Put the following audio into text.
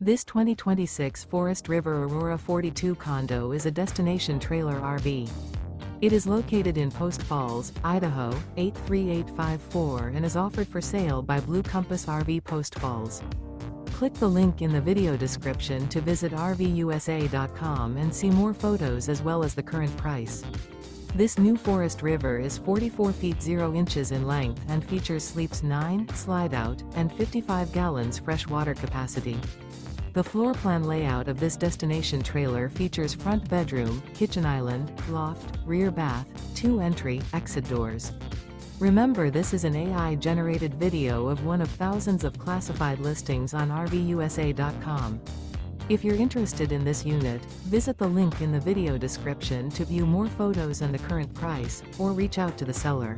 This 2026 Forest River Aurora 42 condo is a destination trailer RV. It is located in Post Falls, Idaho, 83854 and is offered for sale by Blue Compass RV Post Falls. Click the link in the video description to visit RVUSA.com and see more photos as well as the current price. This new Forest River is 44 feet 0 inches in length and features sleeps 9, slide-out, and 55 gallons fresh water capacity. The floor plan layout of this destination trailer features front bedroom, kitchen island, loft, rear bath, 2 entry, exit doors. Remember, this is an AI-generated video of one of thousands of classified listings on RVUSA.com. If you're interested in this unit, visit the link in the video description to view more photos and the current price, or reach out to the seller.